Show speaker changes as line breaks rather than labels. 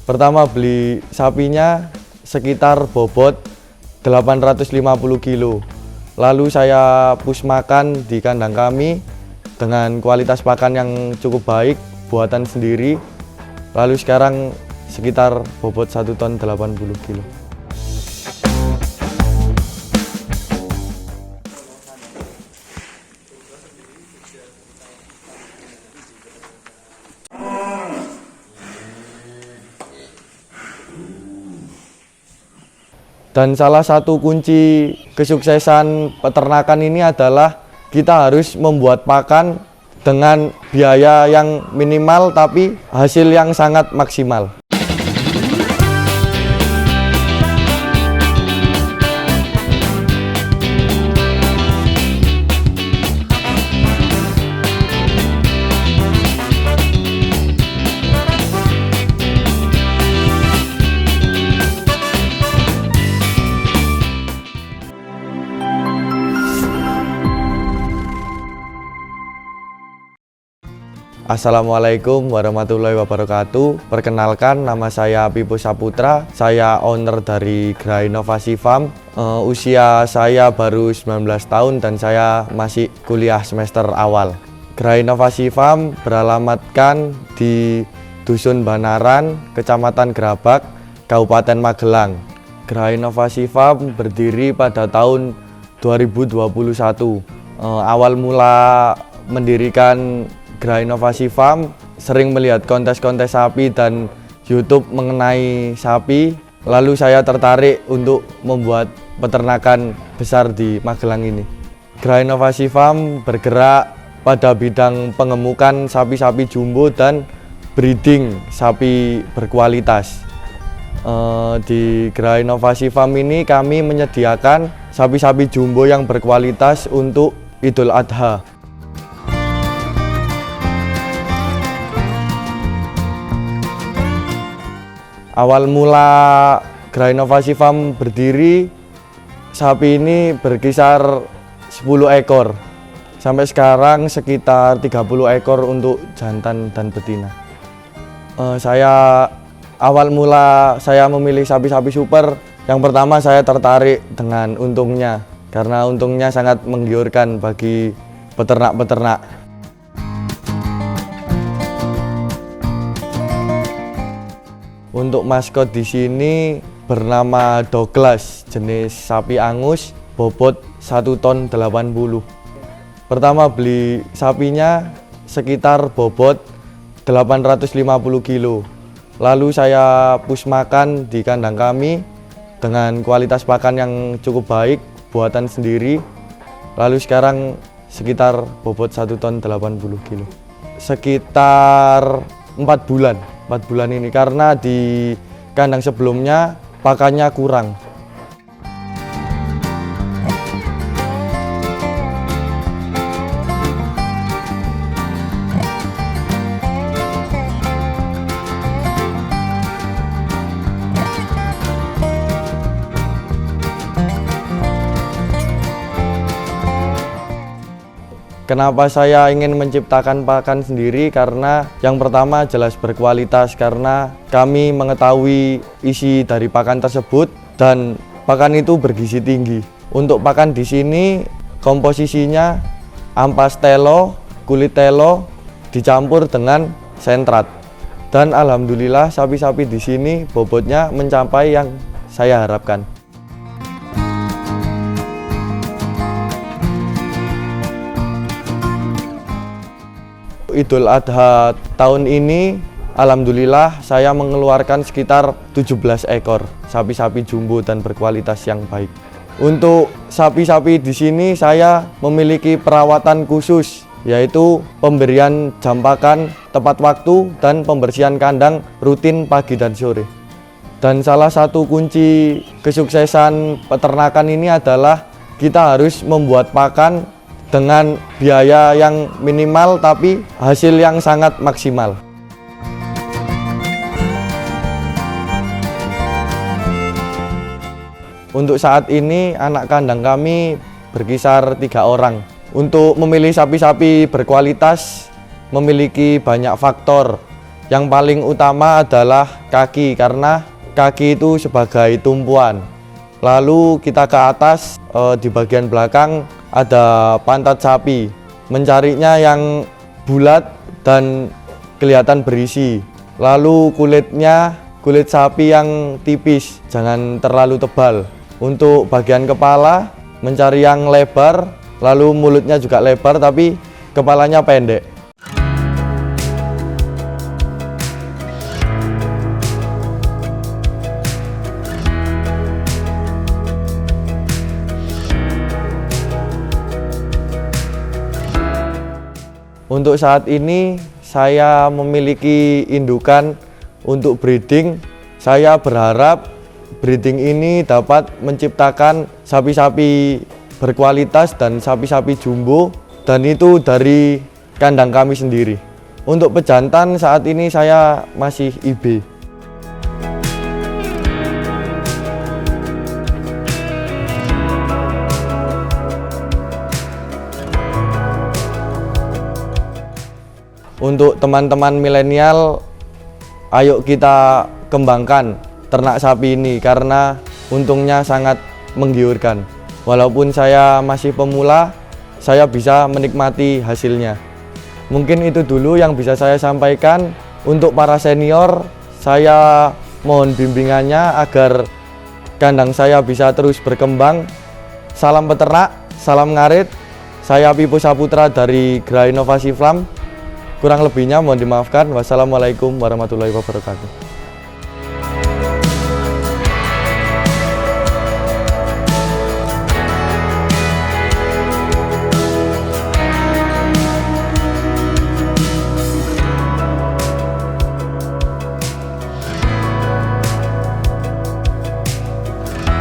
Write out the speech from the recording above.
Pertama beli sapinya sekitar bobot 850 kilo. Lalu saya push makan di kandang kami dengan kualitas pakan yang cukup baik, buatan sendiri. Lalu sekarang sekitar bobot 1 ton 80 kilo. Dan salah satu kunci kesuksesan peternakan ini adalah kita harus membuat pakan dengan biaya yang minimal tapi hasil yang sangat maksimal. Assalamualaikum warahmatullahi wabarakatuh. Perkenalkan, nama saya Pipo Saputra. Saya owner dari Gera Inovasi Farm. Usia saya baru 19 tahun dan saya masih kuliah semester awal. Gera Inovasi Farm beralamatkan di Dusun Banaran, Kecamatan Gerabak, Kabupaten Magelang. Gera Inovasi Farm berdiri pada tahun 2021. Awal mula mendirikan Gera Inovasi Farm, sering melihat kontes-kontes sapi dan YouTube mengenai sapi. Lalu saya tertarik untuk membuat peternakan besar di Magelang ini. Gera Inovasi Farm bergerak pada bidang pengemukan sapi-sapi jumbo dan breeding sapi berkualitas. Di Gera Inovasi Farm ini kami menyediakan sapi-sapi jumbo yang berkualitas untuk Idul Adha. Awal mula Gera Inovasi Farm berdiri, sapi ini berkisar 10 ekor. Sampai sekarang sekitar 30 ekor untuk jantan dan betina. Awal mula saya memilih sapi-sapi super. Yang pertama saya tertarik dengan untungnya, karena untungnya sangat menggiurkan bagi peternak-peternak. Untuk maskot di sini bernama Douglas, jenis sapi angus, bobot 1 ton 80. Pertama beli sapinya sekitar bobot 850 kilo. Lalu saya push makan di kandang kami dengan kualitas pakan yang cukup baik, buatan sendiri. Lalu sekarang sekitar bobot 1 ton 80 kilo. Sekitar 4 bulan ini, karena di kandang sebelumnya pakannya kurang. Kenapa saya ingin menciptakan pakan sendiri? Karena yang pertama jelas berkualitas, karena kami mengetahui isi dari pakan tersebut dan pakan itu bergizi tinggi. Untuk pakan di sini komposisinya ampas telo, kulit telo dicampur dengan sentrat. Dan alhamdulillah sapi-sapi di sini bobotnya mencapai yang saya harapkan. Idul Adha tahun ini alhamdulillah saya mengeluarkan sekitar 17 ekor sapi-sapi jumbo dan berkualitas yang baik. Untuk sapi-sapi di sini saya memiliki perawatan khusus, yaitu pemberian jam pakan tepat waktu dan pembersihan kandang rutin pagi dan sore. Dan salah satu kunci kesuksesan peternakan ini adalah kita harus membuat pakan dengan biaya yang minimal tapi hasil yang sangat maksimal. Untuk saat ini anak kandang kami berkisar 3 orang. Untuk memilih sapi-sapi berkualitas memiliki banyak faktor. Yang paling utama adalah kaki, karena kaki itu sebagai tumpuan. Lalu kita ke atas, di bagian belakang ada pantat sapi. Mencarinya yang bulat dan kelihatan berisi. Lalu kulit sapi yang tipis, jangan terlalu tebal. Untuk bagian kepala, mencari yang lebar, lalu mulutnya juga lebar tapi kepalanya pendek. Untuk saat ini saya memiliki indukan untuk breeding. Saya berharap breeding ini dapat menciptakan sapi-sapi berkualitas dan sapi-sapi jumbo, dan itu dari kandang kami sendiri. Untuk pejantan saat ini saya masih IB. Untuk teman-teman milenial, ayo kita kembangkan ternak sapi ini karena untungnya sangat menggiurkan. Walaupun saya masih pemula, saya bisa menikmati hasilnya. Mungkin itu dulu yang bisa saya sampaikan. Untuk para senior, saya mohon bimbingannya agar kandang saya bisa terus berkembang. Salam peternak, salam ngarit. Saya Pipo Saputra dari Gera Inovasi Farm. Kurang lebihnya mohon dimaafkan. Wassalamualaikum warahmatullahi wabarakatuh.